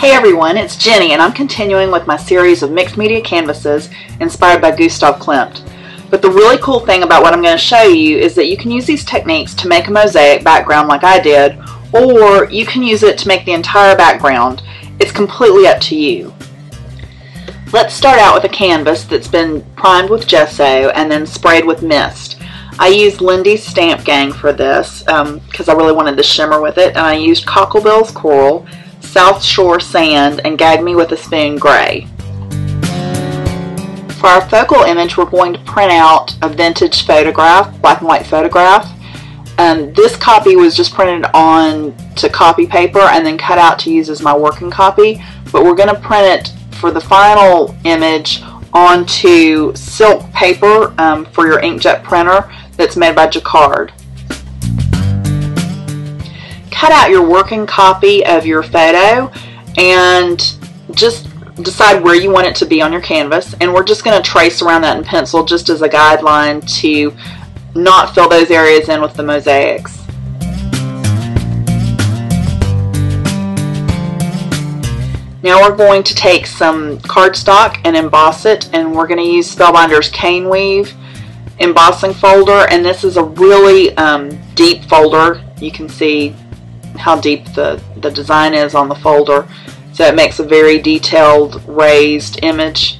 Hey everyone, it's Jenny and I'm continuing with my series of mixed media canvases inspired by Gustav Klimt. But the really cool thing about what I'm going to show you is that you can use these techniques to make a mosaic background like I did, or you can use it to make the entire background. It's completely up to you. Let's start out with a canvas that's been primed with gesso and then sprayed with mist. I used Lindy's Stamp Gang for this because I really wanted the shimmer with it, and I used Cocklebill's Coral, South Shore Sand, and Gag Me with a Spoon Gray. For our focal image, we're going to print out a vintage photograph, black and white photograph. This copy was just printed on to copy paper and then cut out to use as my working copy, but we're going to print it for the final image onto silk paper for your inkjet printer that's made by Jacquard. Cut out your working copy of your photo and just decide where you want it to be on your canvas, and we're just going to trace around that in pencil just as a guideline to not fill those areas in with the mosaics. Now we're going to take some cardstock and emboss it, and we're going to use Spellbinder's Cane Weave embossing folder, and this is a really deep folder. You can see how deep the design is on the folder, so it makes a very detailed raised image.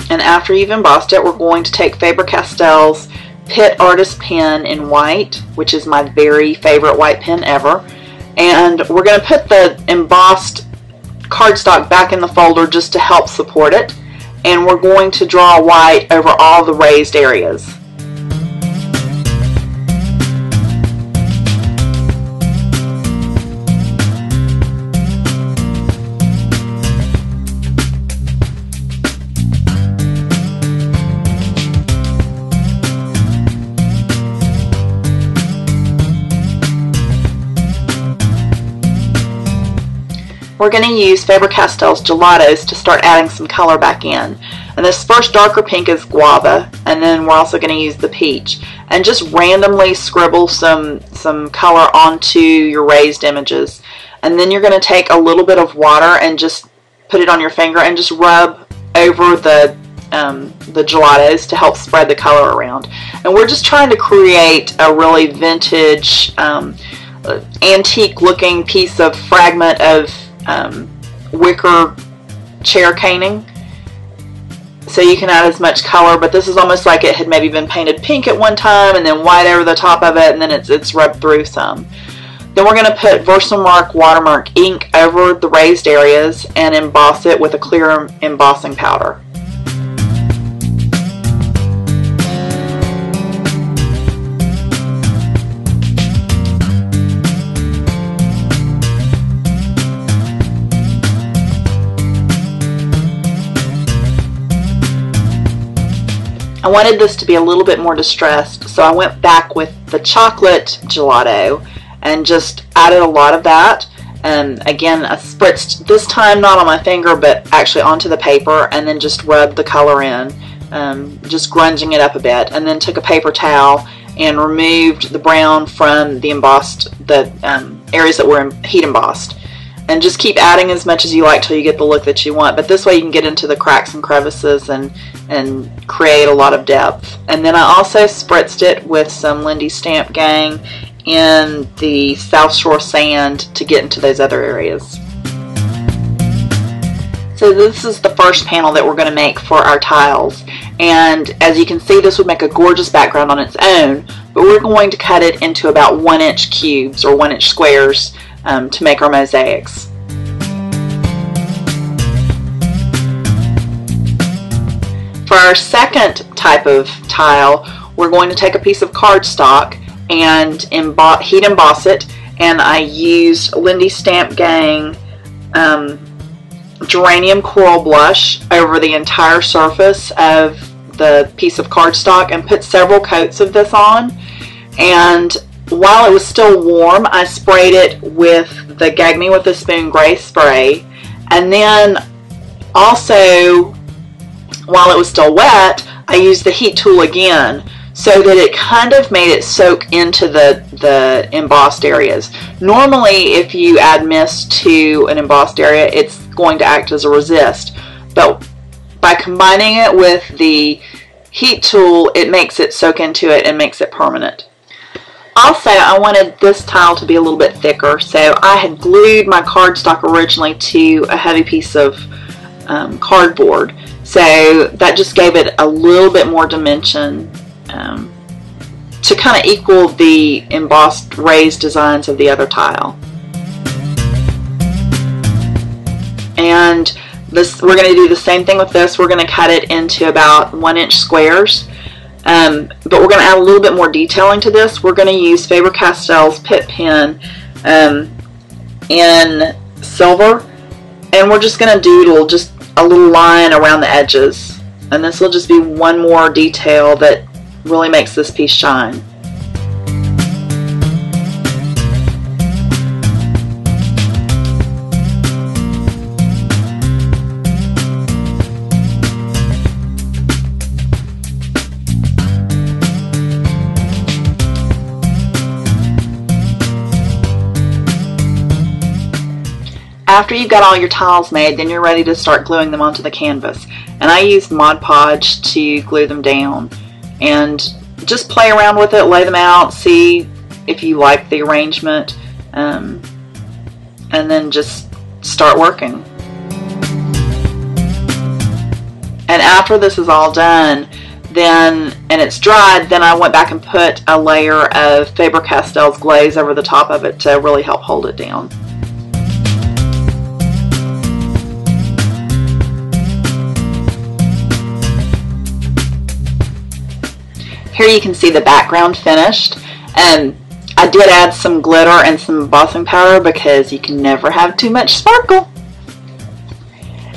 And after you've embossed it, we're going to take Faber-Castell's Pitt Artist Pen in white, which is my very favorite white pen ever, and we're going to put the embossed cardstock back in the folder just to help support it, and we're going to draw white over all the raised areas. We're going to use Faber-Castell's Gelatos to start adding some color back in. And this first darker pink is guava, and then we're also going to use the peach. And just randomly scribble some color onto your raised images. And then you're going to take a little bit of water and just put it on your finger and just rub over the gelatos to help spread the color around. And we're just trying to create a really vintage, antique looking piece of fragment of wicker chair caning, so you can add as much color, but this is almost like it had maybe been painted pink at one time and then white over the top of it, and then it's rubbed through some. Then we're going to put Versamark watermark ink over the raised areas and emboss it with a clear embossing powder. I wanted this to be a little bit more distressed, so I went back with the chocolate gelato and just added a lot of that. And again, I spritzed, this time not on my finger but actually onto the paper, and then just rubbed the color in, just grunging it up a bit, and then took a paper towel and removed the brown from the embossed, areas that were heat embossed. And just keep adding as much as you like till you get the look that you want. But this way you can get into the cracks and crevices and create a lot of depth. And then I also spritzed it with some Lindy's Stamp Gang in the South Shore Sand to get into those other areas. So this is the first panel that we're going to make for our tiles. And as you can see, this would make a gorgeous background on its own, but we're going to cut it into about 1-inch cubes or 1-inch squares to make our mosaics. For our second type of tile, we're going to take a piece of cardstock and heat emboss it, and I used Lindy's Stamp Gang Geranium Coral Blush over the entire surface of the piece of cardstock and put several coats of this on. And while it was still warm, I sprayed it with the Gag Me with a Spoon Gray spray, and then also while it was still wet, I used the heat tool again. so that it kind of made it soak into the embossed areas. Normally, if you add mist to an embossed area, it's going to act as a resist, but by combining it with the heat tool, it makes it soak into it and makes it permanent. Also, I wanted this tile to be a little bit thicker, so I had glued my cardstock originally to a heavy piece of cardboard, so that just gave it a little bit more dimension to kind of equal the embossed raised designs of the other tile. And this, we're going to do the same thing with this. We're going to cut it into about 1-inch squares, but we're going to add a little bit more detailing to this. We're going to use Faber-Castell's Pitt pen in silver, and we're just going to doodle just a little line around the edges, and this will just be one more detail that really makes this piece shine. After you've got all your tiles made, then you're ready to start gluing them onto the canvas. And I used Mod Podge to glue them down. And just play around with it, lay them out, see if you like the arrangement, and then just start working. And after this is all done, then, and it's dried, then I went back and put a layer of Faber-Castell's glaze over the top of it to really help hold it down. Here you can see the background finished, and I did add some glitter and some embossing powder because you can never have too much sparkle.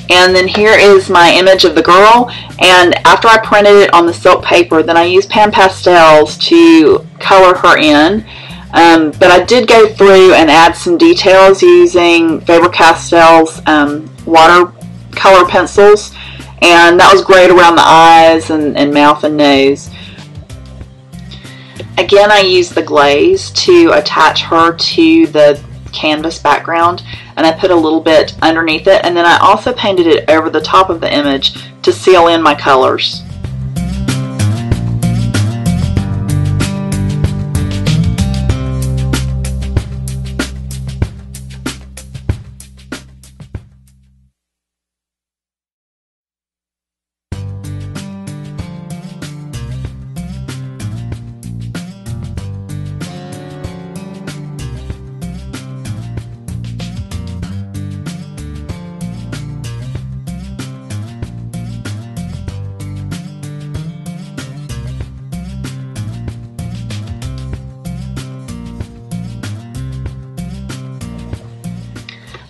And then here is my image of the girl, and after I printed it on the silk paper, then I used Pan Pastels to color her in, but I did go through and add some details using Faber-Castell's watercolor pencils, and that was great around the eyes and mouth and nose. Again, I used the glaze to attach her to the canvas background, and I put a little bit underneath it, and then I also painted it over the top of the image to seal in my colors.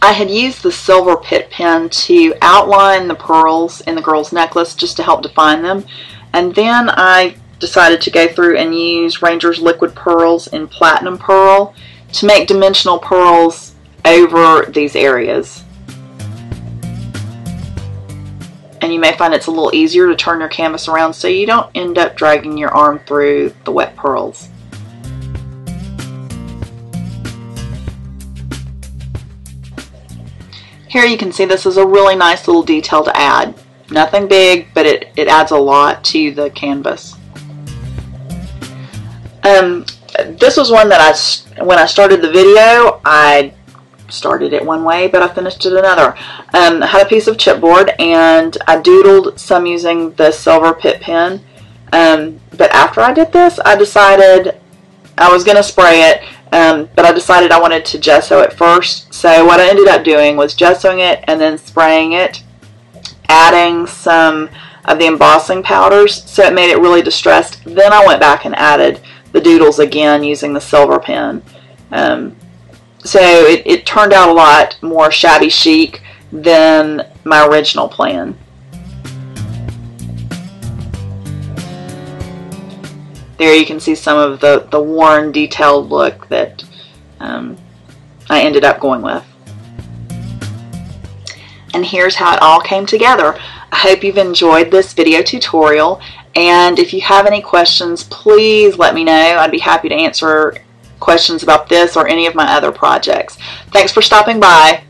I had used the silver Pitt pen to outline the pearls in the girl's necklace just to help define them, and then I decided to go through and use Ranger's Liquid Pearls in Platinum Pearl to make dimensional pearls over these areas. And you may find it's a little easier to turn your canvas around so you don't end up dragging your arm through the wet pearls. Here you can see this is a really nice little detail to add. Nothing big, but it adds a lot to the canvas. This was one that when I started the video, I started it one way, but I finished it another. I had a piece of chipboard, and I doodled some using the silver Pitt pen. But after I did this, I decided I was going to spray it. But I decided I wanted to gesso it first, so what I ended up doing was gessoing it and then spraying it, adding some of the embossing powders so it made it really distressed. Then I went back and added the doodles again using the silver pen. So it turned out a lot more shabby chic than my original plan. There you can see some of the worn, detailed look that I ended up going with. And here's how it all came together. I hope you've enjoyed this video tutorial, And if you have any questions, please let me know. I'd be happy to answer questions about this or any of my other projects. Thanks for stopping by.